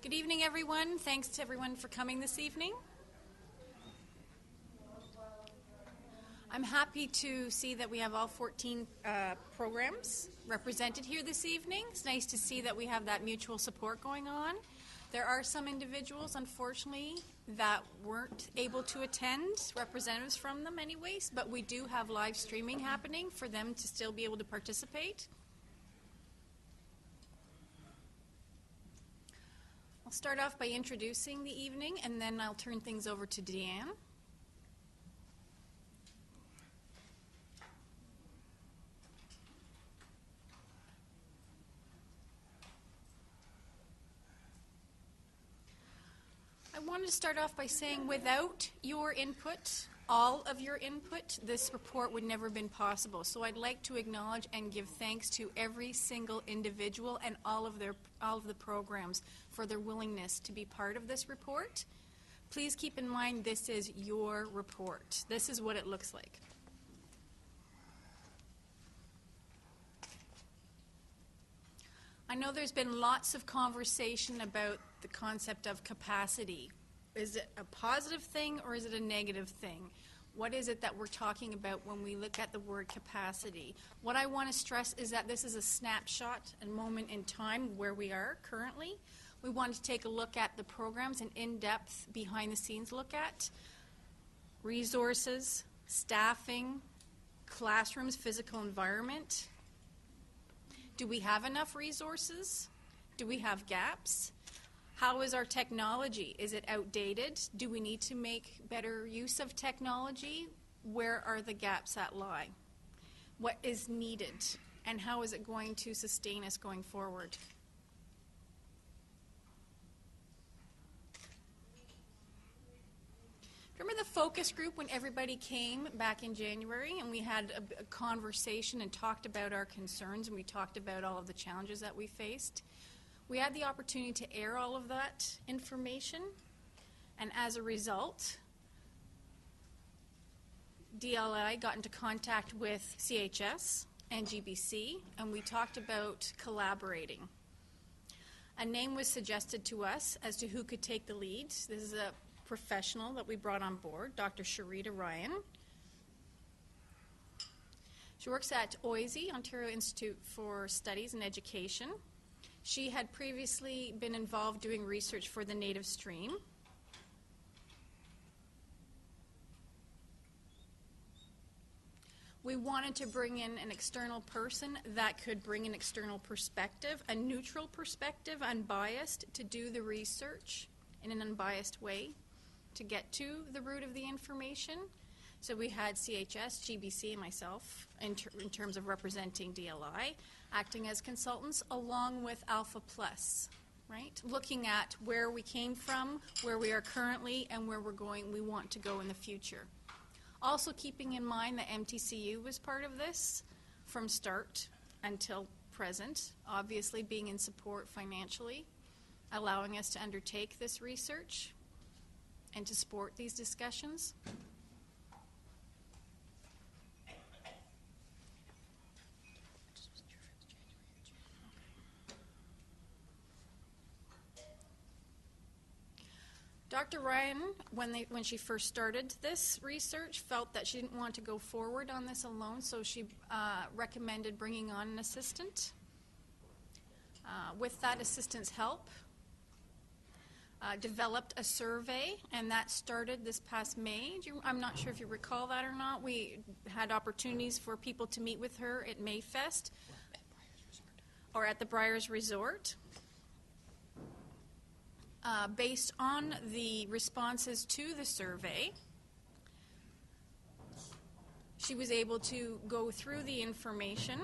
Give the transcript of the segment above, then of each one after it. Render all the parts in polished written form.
Good evening, everyone. Thanks to everyone for coming this evening. I'm happy to see that we have all 14 programs represented here this evening. It's nice to see that we have that mutual support going on. There are some individuals, unfortunately, that weren't able to attend, representatives from them anyways, but we do have live streaming happening for them to still be able to participate. I'll start off by introducing the evening, and then I'll turn things over to Deanne. I wanted to start off by saying without your input, all of your input, this report would never have been possible. So I'd like to acknowledge and give thanks to every single individual and all of the programs for their willingness to be part of this report. Please keep in mind this is your report. This is what it looks like. I know there's been lots of conversation about the concept of capacity. Is it a positive thing or is it a negative thing? What is it that we're talking about when we look at the word capacity? What I want to stress is that this is a snapshot and moment in time where we are currently. We want to take a look at the programs and in-depth, behind-the-scenes look at resources, staffing, classrooms, physical environment. Do we have enough resources? Do we have gaps? How is our technology? Is it outdated? Do we need to make better use of technology? Where are the gaps that lie? What is needed? And how is it going to sustain us going forward? Remember the focus group when everybody came back in January and we had a conversation and talked about our concerns and we talked about all of the challenges that we faced? We had the opportunity to air all of that information, and as a result, DLI got into contact with CHS and GBC, and we talked about collaborating. A name was suggested to us as to who could take the lead. This is a professional that we brought on board, Dr. Sharita Ryan. She works at OISE, Ontario Institute for Studies and Education. She had previously been involved doing research for the native stream. We wanted to bring in an external person that could bring an external perspective, a neutral perspective, unbiased, to do the research in an unbiased way to get to the root of the information. So we had CHS, GBC, and myself in terms of representing DLI, acting as consultants, along with Alpha Plus, right? Looking at where we came from, where we are currently, and where we want to go in the future. Also keeping in mind that MTCU was part of this from start until present, obviously being in support financially, allowing us to undertake this research and to support these discussions. Dr. Ryan, when she first started this research, felt that she didn't want to go forward on this alone, so she recommended bringing on an assistant. With that assistant's help, developed a survey, and that started this past May. I'm not sure if you recall that or not. We had opportunities for people to meet with her at Mayfest or at the Briars Resort. Based on the responses to the survey, she was able to go through the information,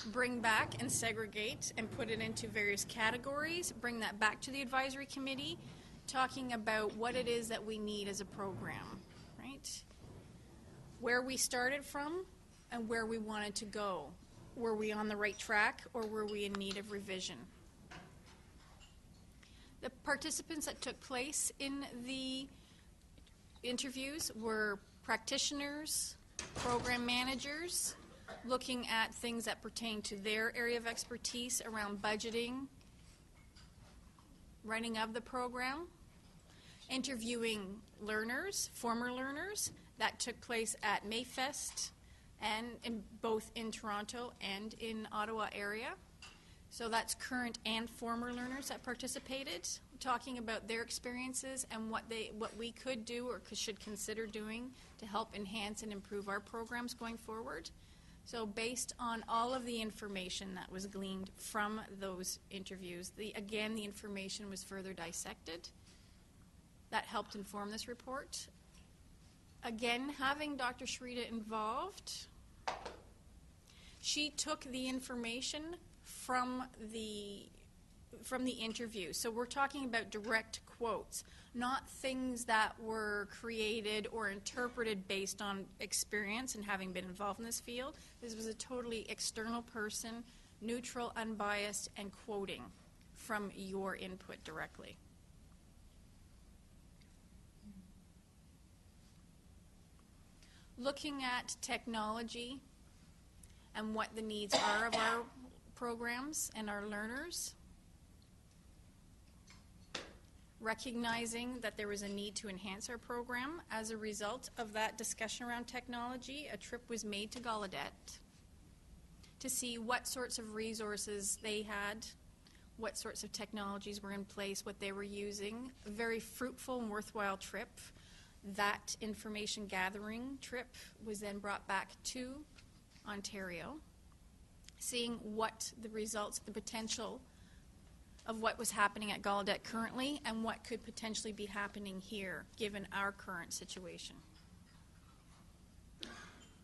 bring back and segregate and put it into various categories, bring that back to the advisory committee, talking about what it is that we need as a program, right? Where we started from and where we wanted to go. Were we on the right track or were we in need of revision? The participants that took place in the interviews were practitioners, program managers, looking at things that pertain to their area of expertise around budgeting, running of the program, interviewing learners, former learners. That took place at Mayfest, and both in Toronto and in Ottawa area. So that's current and former learners that participated, talking about their experiences and what we could do or should consider doing to help enhance and improve our programs going forward. So based on all of the information that was gleaned from those interviews, again, the information was further dissected. That helped inform this report. Again, having Dr. Shrita involved, she took the information from the interview. So we're talking about direct quotes, not things that were created or interpreted based on experience and having been involved in this field. This was a totally external person, neutral, unbiased, and quoting from your input directly. Looking at technology and what the needs are of our programs and our learners, recognizing that there was a need to enhance our program. As a result of that discussion around technology, a trip was made to Gallaudet to see what sorts of resources they had, what sorts of technologies were in place, what they were using. A very fruitful and worthwhile trip. That information gathering trip was then brought back to Ontario, seeing what the results, the potential of what was happening at Gallaudet currently and what could potentially be happening here given our current situation.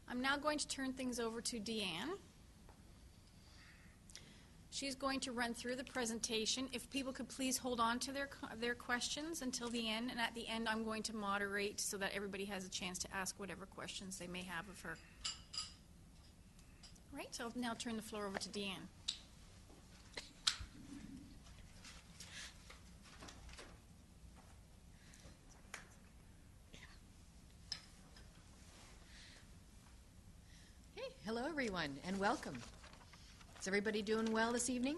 I'm now going to turn things over to Deanne. She's going to run through the presentation. If people could please hold on to their questions until the end, and at the end I'm going to moderate so that everybody has a chance to ask whatever questions they may have of her. All right, so I'll now turn the floor over to Deanne. Hey, hello everyone, and welcome. Is everybody doing well this evening?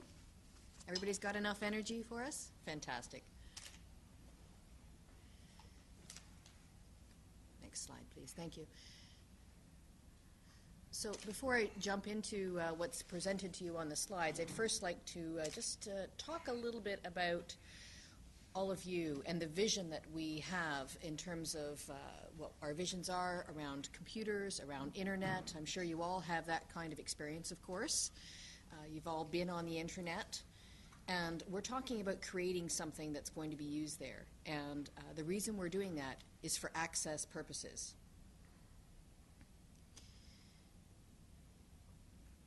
Everybody's got enough energy for us? Fantastic. Next slide, please. Thank you. So before I jump into what's presented to you on the slides, I'd first like to just talk a little bit about all of you and the vision that we have in terms of what our visions are around computers, around internet. I'm sure you all have that kind of experience, of course. You've all been on the internet, and we're talking about creating something that's going to be used there. And the reason we're doing that is for access purposes.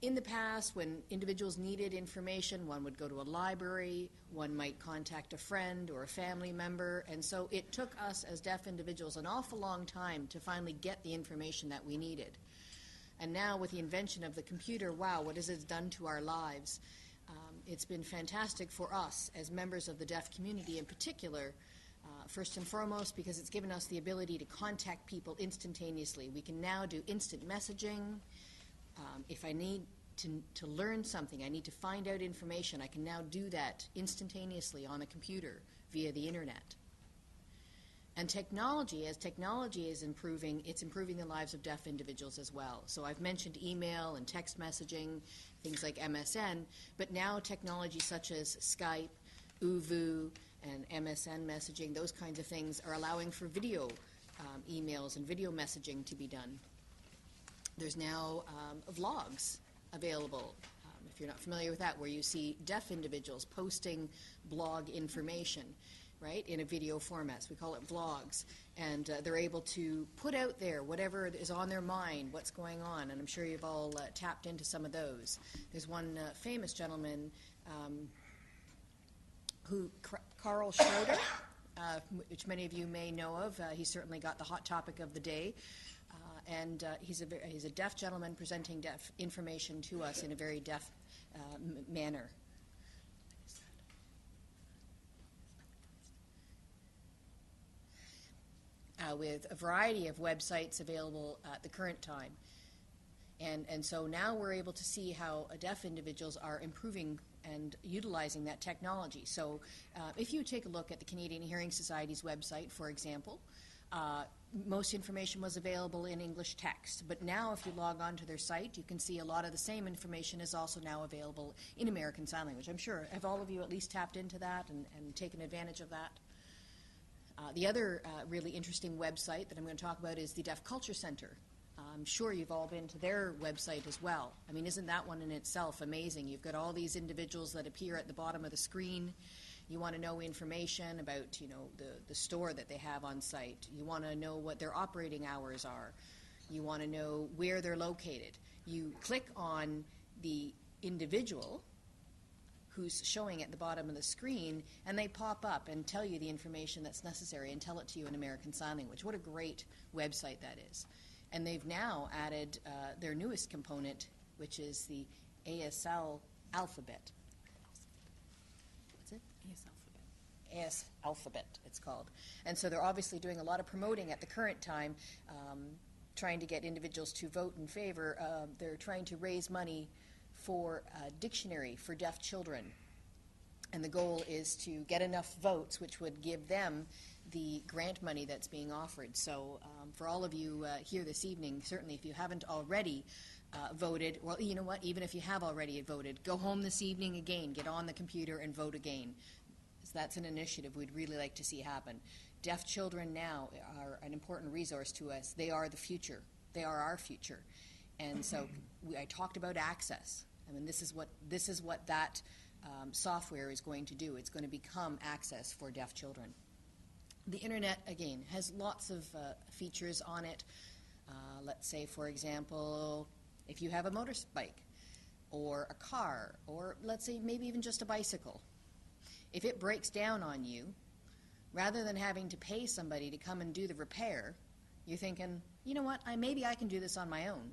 In the past, when individuals needed information, one would go to a library, one might contact a friend or a family member, and so it took us as deaf individuals an awful long time to finally get the information that we needed. And now with the invention of the computer, wow, what has it done to our lives? It's been fantastic for us as members of the deaf community in particular, first and foremost because it's given us the ability to contact people instantaneously. We can now do instant messaging. If I need to learn something, I need to find out information, I can now do that instantaneously on a computer via the internet. And technology, as technology is improving, it's improving the lives of deaf individuals as well. So I've mentioned email and text messaging, things like MSN, but now technology such as Skype, Uvu, and MSN messaging, those kinds of things are allowing for video emails and video messaging to be done. There's now vlogs available, if you're not familiar with that, where you see deaf individuals posting blog information, right, in a video format. So we call it vlogs. And they're able to put out there whatever is on their mind, what's going on. And I'm sure you've all tapped into some of those. There's one famous gentleman Carl Schroeder, which many of you may know of. He certainly got the hot topic of the day. And he's a deaf gentleman presenting deaf information to us in a very deaf manner. With a variety of websites available at the current time. And so now we're able to see how deaf individuals are improving and utilizing that technology. So if you take a look at the Canadian Hearing Society's website, for example, most information was available in English text, but now if you log on to their site, you can see a lot of the same information is also now available in American Sign Language. I'm sure, have all of you at least tapped into that and taken advantage of that? The other really interesting website that I'm going to talk about is the Deaf Culture Center. I'm sure you've all been to their website as well. I mean, isn't that one in itself amazing? You've got all these individuals that appear at the bottom of the screen. You want to know information about, you know, the store that they have on site. You want to know what their operating hours are. You want to know where they're located. You click on the individual who's showing at the bottom of the screen, and they pop up and tell you the information that's necessary and tell it to you in American Sign Language. What a great website that is. And they've now added their newest component, which is the ASL alphabet. What's it? Yes, alphabet. AS alphabet, it's called. And so they're obviously doing a lot of promoting at the current time, trying to get individuals to vote in favor. They're trying to raise money for a dictionary for deaf children. And the goal is to get enough votes, which would give them the grant money that's being offered. So for all of you here this evening, certainly if you haven't already voted, well, you know what, even if you have already voted, go home this evening again, get on the computer and vote again. So that's an initiative we'd really like to see happen. Deaf children now are an important resource to us. They are the future. They are our future. And so I talked about access. I mean, this is what that software is going to do. It's going to become access for deaf children. The internet, again, has lots of features on it. Let's say, for example, if you have a motorbike or a car, or let's say maybe even just a bicycle, if it breaks down on you, rather than having to pay somebody to come and do the repair, you're thinking, you know what, maybe I can do this on my own.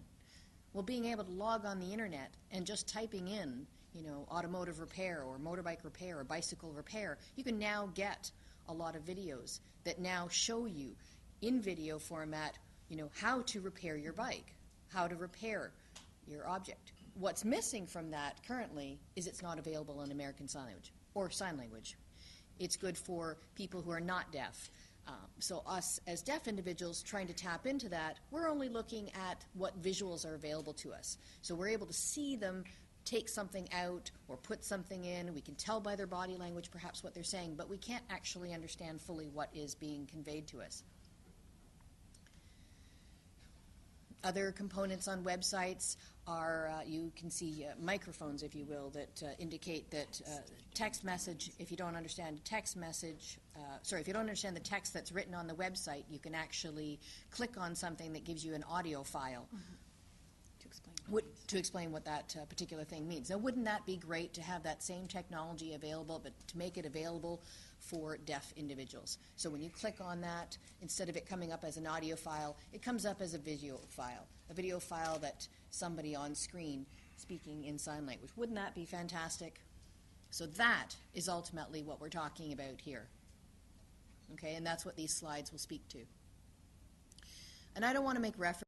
Well, being able to log on the internet and just typing in, you know, automotive repair or motorbike repair or bicycle repair, you can now get a lot of videos that now show you in video format, you know, how to repair your bike, how to repair your object. What's missing from that currently is it's not available in American Sign Language or Sign Language. It's good for people who are not deaf. So us as deaf individuals trying to tap into that, we're only looking at what visuals are available to us. So we're able to see them take something out or put something in. We can tell by their body language perhaps what they're saying, but we can't actually understand fully what is being conveyed to us. Other components on websites are, you can see microphones, if you will, that indicate that text message, if you don't understand text message, if you don't understand the text that's written on the website, you can actually click on something that gives you an audio file. To explain what that particular thing means. Now, wouldn't that be great to have that same technology available, but to make it available for deaf individuals? So when you click on that, instead of it coming up as an audio file, it comes up as a video file that somebody on screen speaking in sign language. Wouldn't that be fantastic? So that is ultimately what we're talking about here. Okay, and that's what these slides will speak to. And I don't want to make reference